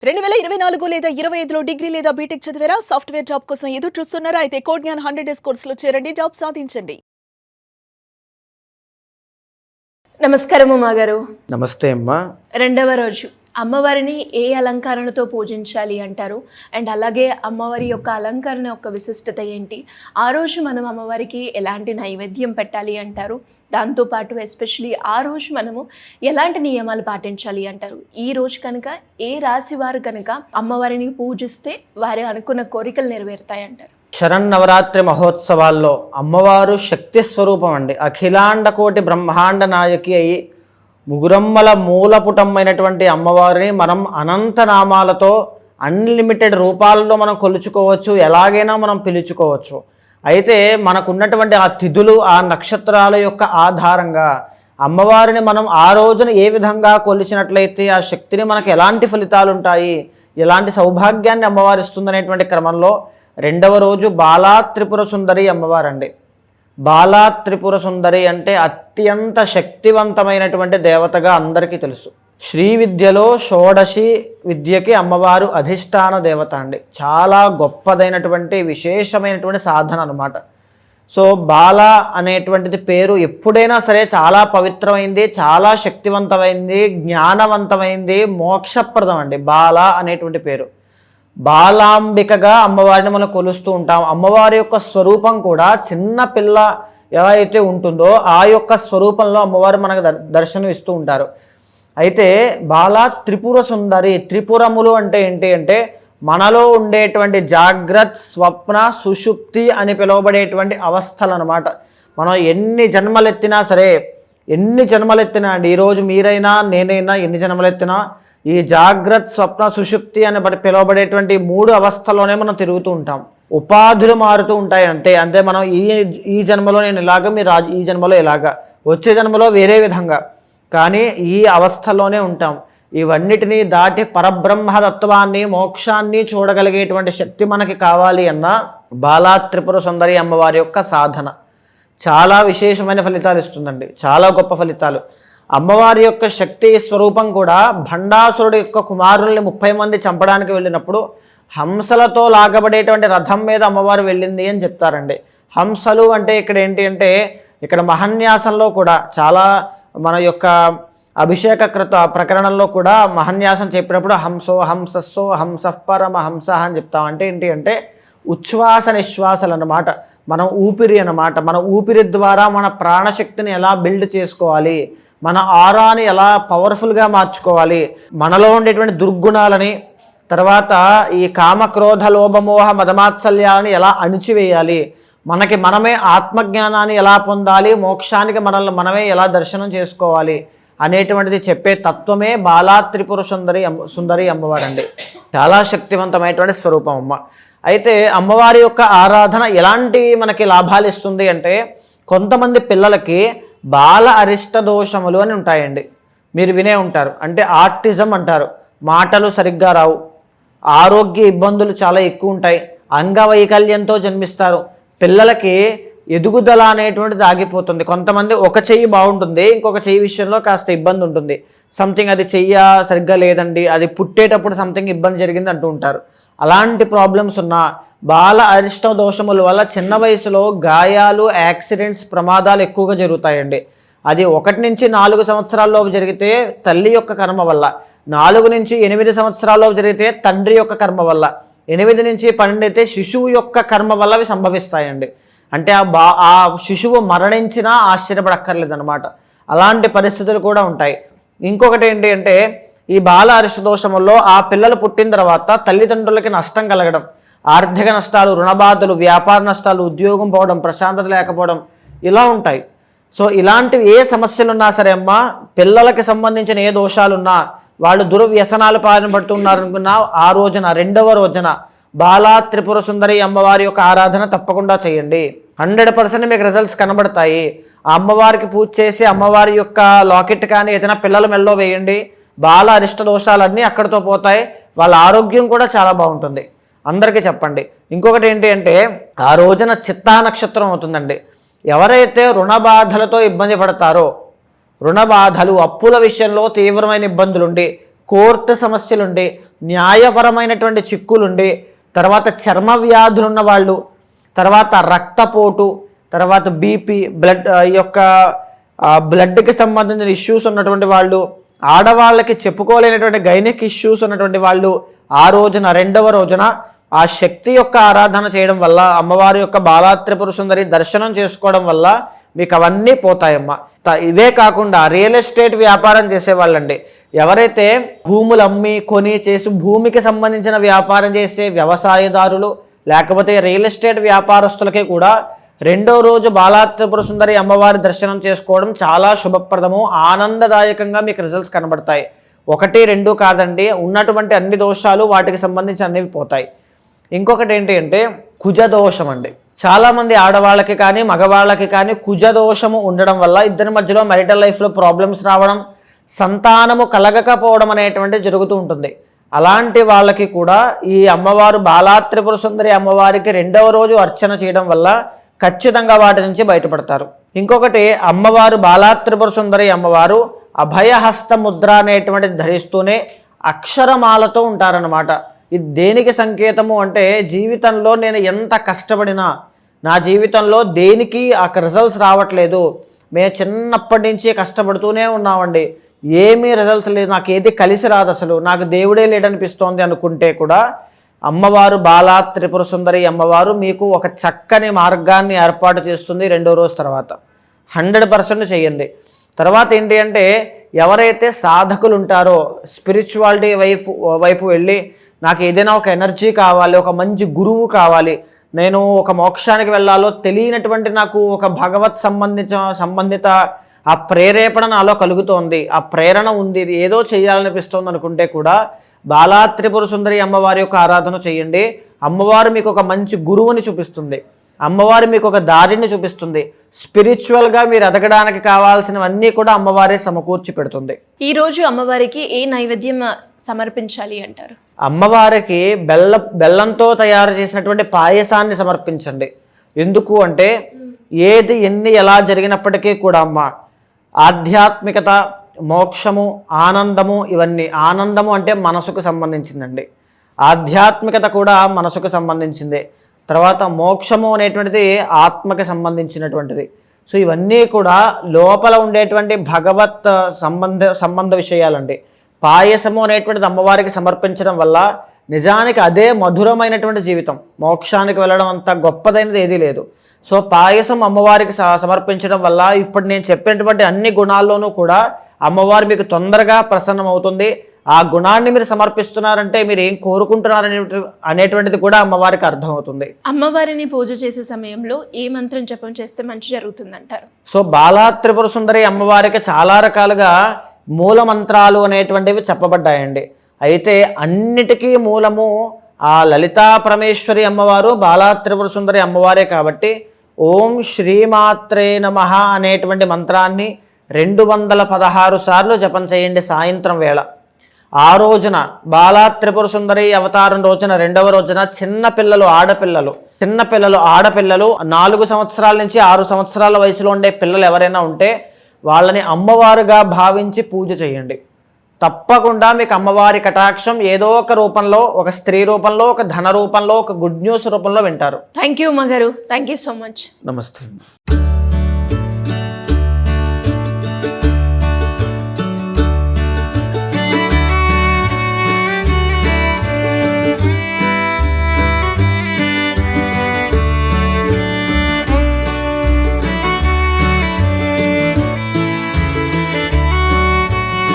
2024 లేదా 25లో డిగ్రీ లేదా బీటెక్ చదివారా? సాఫ్ట్‌వేర్ జాబ్ కోసం ఎదురు చూస్తున్నారా? అయితే కోడ్ జ్ఞాన్ 100 డేస్ కోర్సులో చేరండి, జాబ్ సాధించండి. నమస్కారం ఉమా గారు. నమస్తే అమ్మా. రెండవ రోజు అమ్మవారిని ఏ అలంకరణతో పూజించాలి అంటారు? అండ్ అలాగే అమ్మవారి యొక్క అలంకరణ యొక్క విశిష్టత ఏంటి? ఆ రోజు మనం అమ్మవారికి ఎలాంటి నైవేద్యం పెట్టాలి అంటారు? దాంతోపాటు ఎస్పెషలీ ఆ రోజు మనము ఎలాంటి నియమాలు పాటించాలి అంటారు? ఈ రోజు కనుక ఏ రాశి వారు కనుక అమ్మవారిని పూజిస్తే వారి అనుకున్న కోరికలు నెరవేరుతాయి అంటారు? శరన్నవరాత్రి మహోత్సవాల్లో అమ్మవారు శక్తి స్వరూపం అండి. అఖిలాండ కోటి బ్రహ్మాండ నాయకి అయి ముగురమ్మల మూలపుటమైనటువంటి అమ్మవారిని మనం అనంత నామాలతో అన్లిమిటెడ్ రూపాలలో మనం కొలుచుకోవచ్చు, ఎలాగైనా మనం పిలుచుకోవచ్చు. అయితే మనకున్నటువంటి ఆ తిథులు, ఆ నక్షత్రాల యొక్క ఆధారంగా అమ్మవారిని మనం ఆ రోజున ఏ విధంగా కొలిచినట్లయితే ఆ శక్తిని మనకు ఎలాంటి ఫలితాలు ఉంటాయి, ఎలాంటి సౌభాగ్యాన్ని అమ్మవారు ఇస్తుందనేటువంటి క్రమంలో రెండవ రోజు బాలా త్రిపుర సుందరి అమ్మవారండి. బాలా త్రిపుర సుందరి అంటే అత్యంత శక్తివంతమైనటువంటి దేవతగా అందరికీ తెలుసు. శ్రీ విద్యలో షోడశి విద్యకి అమ్మవారు అధిష్టాన దేవత అండి. చాలా గొప్పదైనటువంటి విశేషమైనటువంటి సాధన అన్నమాట. సో బాల అనేటువంటిది పేరు ఎప్పుడైనా సరే చాలా పవిత్రమైంది, చాలా శక్తివంతమైంది, జ్ఞానవంతమైంది, మోక్షప్రదం అండి బాల అనేటువంటి పేరు. బాలాంబికగా అమ్మవారిని మనం కొలుస్తూ ఉంటాం. అమ్మవారి యొక్క స్వరూపం కూడా చిన్న పిల్ల ఎలా అయితే ఉంటుందో ఆ యొక్క స్వరూపంలో అమ్మవారు మనకు దర్శనం ఇస్తూ ఉంటారు. అయితే బాలా త్రిపుర సుందరి, త్రిపురములు అంటే ఏంటి అంటే మనలో ఉండేటువంటి జాగ్రత్త, స్వప్న, సుషుప్తి అని పిలువబడేటువంటి అవస్థలు అన్నమాట. మనం ఎన్ని జన్మలెత్తినా సరే, ఎన్ని జన్మలెత్తినా అండి, ఈరోజు మీరైనా నేనైనా ఎన్ని జన్మలెత్తినా ఈ జాగ్రత్త, స్వప్న, సుషుప్తి అని పిలువబడేటువంటి మూడు అవస్థల్లోనే మనం తిరుగుతూ ఉంటాం. ఉపాధులు మారుతూ ఉంటాయి అంతే. అంటే మనం ఈ జన్మలో నేను ఇలాగ, మీరు ఈ జన్మలో ఇలాగా, వచ్చే జన్మలో వేరే విధంగా, కానీ ఈ అవస్థలోనే ఉంటాం. ఇవన్నిటినీ దాటి పరబ్రహ్మతత్వాన్ని, మోక్షాన్ని చూడగలిగేటువంటి శక్తి మనకి కావాలి అన్న బాలా త్రిపుర సుందరి అమ్మవారి యొక్క సాధన చాలా విశేషమైన ఫలితాలు ఇస్తుందండి. చాలా గొప్ప ఫలితాలు. అమ్మవారి యొక్క శక్తి స్వరూపం కూడా భండాసురుడు యొక్క కుమారుల్ని 30 మంది చంపడానికి వెళ్ళినప్పుడు హంసలతో లాగబడేటువంటి రథం మీద అమ్మవారు వెళ్ళింది అని చెప్తారండి. హంసలు అంటే ఇక్కడ ఏంటి అంటే, ఇక్కడ మహన్యాసంలో కూడా చాలా మన యొక్క అభిషేక ప్రకరణంలో కూడా మహన్యాసం చెప్పినప్పుడు హంసో హంసస్సో హంసః పరమ హంస అని చెప్తాం. అంటే ఏంటి అంటే ఉచ్ఛ్వాస నిశ్వాసలు అన్నమాట. మనం ఊపిరి అన్నమాట. మన ఊపిరి ద్వారా మన ప్రాణశక్తిని ఎలా బిల్డ్ చేసుకోవాలి, మన ఆరాని ఎలా పవర్ఫుల్గా మార్చుకోవాలి, మనలో ఉండేటువంటి దుర్గుణాలని, తర్వాత ఈ కామ క్రోధ లోభమోహ మదమాత్సల్యాలని ఎలా అణిచివేయాలి, మనకి మనమే ఆత్మజ్ఞానాన్ని ఎలా పొందాలి, మోక్షానికి మనల్ని మనమే ఎలా దర్శనం చేసుకోవాలి అనేటువంటిది చెప్పే తత్వమే బాలా త్రిపుర సుందరి అమ్మవారండి. చాలా శక్తివంతమైనటువంటి స్వరూపం అమ్మ. అయితే అమ్మవారి యొక్క ఆరాధన ఎలాంటి మనకి లాభాలు ఇస్తుంది అంటే, కొంతమంది పిల్లలకి బాల అరిష్ట దోషములు అని ఉంటాయండి. మీరు వినే ఉంటారు. అంటే ఆర్టిజం అంటారు. మాటలు సరిగ్గా రావు, ఆరోగ్య ఇబ్బందులు చాలా ఎక్కువ ఉంటాయి, అంగవైకల్యంతో జన్మిస్తారు. పిల్లలకి ఎదుగుదల అనేటువంటిది ఆగిపోతుంది. కొంతమంది ఒక చెయ్యి బాగుంటుంది, ఇంకొక చెయ్యి విషయంలో కాస్త ఇబ్బంది ఉంటుంది. సంథింగ్ అది చెయ్య సరిగ్గా లేదండి, అది పుట్టేటప్పుడు సంథింగ్ ఇబ్బంది జరిగింది అంటూ ఉంటారు. అలాంటి ప్రాబ్లమ్స్ ఉన్న బాల అరిష్ట దోషముల వల్ల చిన్న వయసులో గాయాలు, యాక్సిడెంట్స్, ప్రమాదాలు ఎక్కువగా జరుగుతాయండి. అది 1 నుంచి 4 సంవత్సరాల్లోపు జరిగితే తల్లి యొక్క కర్మ వల్ల, 4 నుంచి 8 సంవత్సరాల్లోపు జరిగితే తండ్రి యొక్క కర్మ వల్ల, 8 నుంచి 12 అయితే శిశువు యొక్క కర్మ వల్ల అవి సంభవిస్తాయండి. అంటే ఆ శిశువు మరణించినా ఆశ్చర్యపడక్కర్లేదన్నమాట. అలాంటి పరిస్థితులు కూడా ఉంటాయి. ఇంకొకటి ఏంటి అంటే, ఈ బాల అరిష్ట దోషముల్లో ఆ పిల్లలు పుట్టిన తర్వాత తల్లిదండ్రులకి నష్టం కలగడం, ఆర్థిక నష్టాలు, రుణబాధలు, వ్యాపార నష్టాలు, ఉద్యోగం పోవడం, ప్రశాంతత లేకపోవడం ఇలా ఉంటాయి. సో ఇలాంటివి ఏ సమస్యలు ఉన్నా సరే అమ్మ, పిల్లలకి సంబంధించిన ఏ దోషాలున్నా, వాళ్ళు దుర్వ్యసనాలు పాలన పడుతున్నారనుకున్నా ఆ రోజున, రెండవ రోజున బాలా త్రిపుర సుందరి అమ్మవారి యొక్క ఆరాధన తప్పకుండా చేయండి. 100% మీకు రిజల్ట్స్ కనబడతాయి. ఆ అమ్మవారికి పూజ చేసి అమ్మవారి యొక్క లాకెట్ కానీ ఏదైనా పిల్లల మెల్లో వేయండి. బాల అరిష్ట దోషాలన్నీ అక్కడితో పోతాయి. వాళ్ళ ఆరోగ్యం కూడా చాలా బాగుంటుంది. అందరికీ చెప్పండి. ఇంకొకటి ఏంటి అంటే, ఆ రోజున చిత్తా నక్షత్రం అవుతుందండి. ఎవరైతే రుణ బాధలతో ఇబ్బంది పడతారో, రుణ బాధలు, అప్పుల విషయంలో తీవ్రమైన ఇబ్బందులుండి కోర్టు సమస్యలుండి, న్యాయపరమైనటువంటి చిక్కులుండి, తర్వాత చర్మ వ్యాధులున్న వాళ్ళు, తర్వాత రక్తపోటు, తర్వాత బీపీ, బ్లడ్కి సంబంధించిన ఇష్యూస్ ఉన్నటువంటి వాళ్ళు, ఆడవాళ్ళకి చెప్పుకోలేనటువంటి గైనిక్ ఇష్యూస్ ఉన్నటువంటి వాళ్ళు ఆ రోజున, రెండవ రోజున ఆ శక్తి యొక్క ఆరాధన చేయడం వల్ల, అమ్మవారి యొక్క బాలా త్రిపుర సుందరి దర్శనం చేసుకోవడం వల్ల మీకు అవన్నీ పోతాయమ్మా. ఇవే కాకుండా రియల్ ఎస్టేట్ వ్యాపారం చేసేవాళ్ళండి, ఎవరైతే భూములు అమ్మి కొని చేసి భూమికి సంబంధించిన వ్యాపారం చేసే వ్యవసాయదారులు, లేకపోతే రియల్ ఎస్టేట్ వ్యాపారస్తులకి కూడా రెండో రోజు బాలా త్రిపుర సుందరి అమ్మవారి దర్శనం చేసుకోవడం చాలా శుభప్రదము, ఆనందదాయకంగా మీకు రిజల్ట్స్ కనబడతాయి. 1, 2 కాదండి, ఉన్నటువంటి అన్ని దోషాలు వాటికి సంబంధించి అన్నివి పోతాయి. ఇంకొకటి ఏంటి అంటే కుజదోషం అండి. చాలామంది ఆడవాళ్ళకి కానీ మగవాళ్ళకి కానీ కుజదోషము ఉండడం వల్ల ఇద్దరి మధ్యలో మ్యారిటల్ లైఫ్లో ప్రాబ్లమ్స్ రావడం, సంతానము కలగకపోవడం అనేటువంటిది జరుగుతూ ఉంటుంది. అలాంటి వాళ్ళకి కూడా ఈ అమ్మవారు బాలా త్రిపుర సుందరి అమ్మవారికి రెండవ రోజు అర్చన చేయడం వల్ల ఖచ్చితంగా వాటి నుంచి బయటపడతారు. ఇంకొకటి, అమ్మవారు బాలా త్రిపుర సుందరి అమ్మవారు అభయహస్త ముద్ర అనేటువంటిది ధరిస్తూనే అక్షరమాలతో ఉంటారన్నమాట. ఇది దేనికి సంకేతము అంటే, జీవితంలో నేను ఎంత కష్టపడినా నా జీవితంలో దేనికి ఆ రిజల్ట్స్ రావట్లేదు, మేము చిన్నప్పటి నుంచి కష్టపడుతూనే ఉన్నామండి, ఏమీ రిజల్ట్స్ లేదు, నాకు ఏది కలిసి రాదు, అసలు నాకు దేవుడే లేడనిపిస్తోంది అనుకుంటే కూడా అమ్మవారు బాలా త్రిపుర సుందరి అమ్మవారు మీకు ఒక చక్కని మార్గాన్ని ఏర్పాటు చేస్తుంది. రెండో రోజు తర్వాత 100% చేయండి. తర్వాత ఏంటి అంటే, ఎవరైతే సాధకులు ఉంటారో స్పిరిచువాలిటీ వైపు వెళ్ళి నాకు ఏదైనా ఒక ఎనర్జీ కావాలి, ఒక మంచి గురువు కావాలి, నేను ఒక మోక్షానికి వెళ్ళాలో తెలియనటువంటి నాకు ఒక భగవత్ సంబంధిత ఆ ప్రేరేపణ నాలో కలుగుతోంది, ఆ ప్రేరణ ఉంది, ఏదో చేయాలనిపిస్తోంది అనుకుంటే కూడా బాలా త్రిపుర సుందరి అమ్మవారి యొక్క ఆరాధన చేయండి. అమ్మవారు మీకు ఒక మంచి గురువుని చూపిస్తుంది, అమ్మవారు మీకు ఒక దారిని చూపిస్తుంది. స్పిరిచువల్గా మీరు ఎదగడానికి కావాల్సినవన్నీ కూడా అమ్మవారే సమకూర్చి పెడుతుంది. ఈరోజు అమ్మవారికి ఏ నైవేద్యం సమర్పించాలి అంటారు? అమ్మవారికి బెల్లంతో తయారు చేసినటువంటి పాయసాన్ని సమర్పించండి. ఎందుకు అంటే, ఏది ఎలా జరిగినప్పటికీ కూడా అమ్మ ఆధ్యాత్మికత, మోక్షము, ఆనందము, ఇవన్నీ, ఆనందము అంటే మనసుకు సంబంధించిందండి, ఆధ్యాత్మికత కూడా మనసుకు సంబంధించిందే, తర్వాత మోక్షము అనేటువంటిది ఆత్మకి సంబంధించినటువంటిది. సో ఇవన్నీ కూడా లోపల ఉండేటువంటి భగవత్ సంబంధ విషయాలండి. పాయసము అనేటువంటిది అమ్మవారికి సమర్పించడం వల్ల నిజానికి అదే మధురమైనటువంటి జీవితం, మోక్షానికి వెళ్ళడం అంత గొప్పదైనది ఏదీ లేదు. సో పాయసం అమ్మవారికి సమర్పించడం వల్ల ఇప్పుడు నేను చెప్పినటువంటి అన్ని గుణాల్లోనూ కూడా అమ్మవారు మీకు తొందరగా ప్రసన్నమవుతుంది. ఆ గుణాన్ని మీరు సమర్పిస్తున్నారంటే మీరు ఏం కోరుకుంటున్నారు అనేటువంటిది కూడా అమ్మవారికి అర్థమవుతుంది. అమ్మవారిని పూజ చేసే సమయంలో ఏ మంత్రం జపం చేస్తే మంచి జరుగుతుంది అంటారు? సో బాలా త్రిపుర సుందరి అమ్మవారికి చాలా రకాలుగా మూల మంత్రాలు అనేటువంటివి చెప్పబడ్డాయండి. అయితే అన్నిటికీ మూలము ఆ లలితా పరమేశ్వరి అమ్మవారు, బాలా త్రిపుర సుందరి అమ్మవారే కాబట్టి ఓం శ్రీమాత్రే నమః అనేటువంటి మంత్రాన్ని 216 సార్లు జపం చేయండి సాయంత్రం వేళ. ఆ రోజున బాలా త్రిపుర సుందరి అవతారం రోజున, రెండవ రోజున చిన్నపిల్లలు ఆడపిల్లలు 4 సంవత్సరాల నుంచి 6 సంవత్సరాల వయసులో ఉండే పిల్లలు ఎవరైనా ఉంటే వాళ్ళని అమ్మవారుగా భావించి పూజ చేయండి. తప్పకుండా మీకు అమ్మవారి కటాక్షం ఏదో ఒక రూపంలో, ఒక స్త్రీ రూపంలో, ఒక ధన రూపంలో, ఒక గుడ్ న్యూస్ రూపంలో వింటారు. థ్యాంక్ యూ అమ్మగారు, థ్యాంక్ యూ సో మచ్. నమస్తే.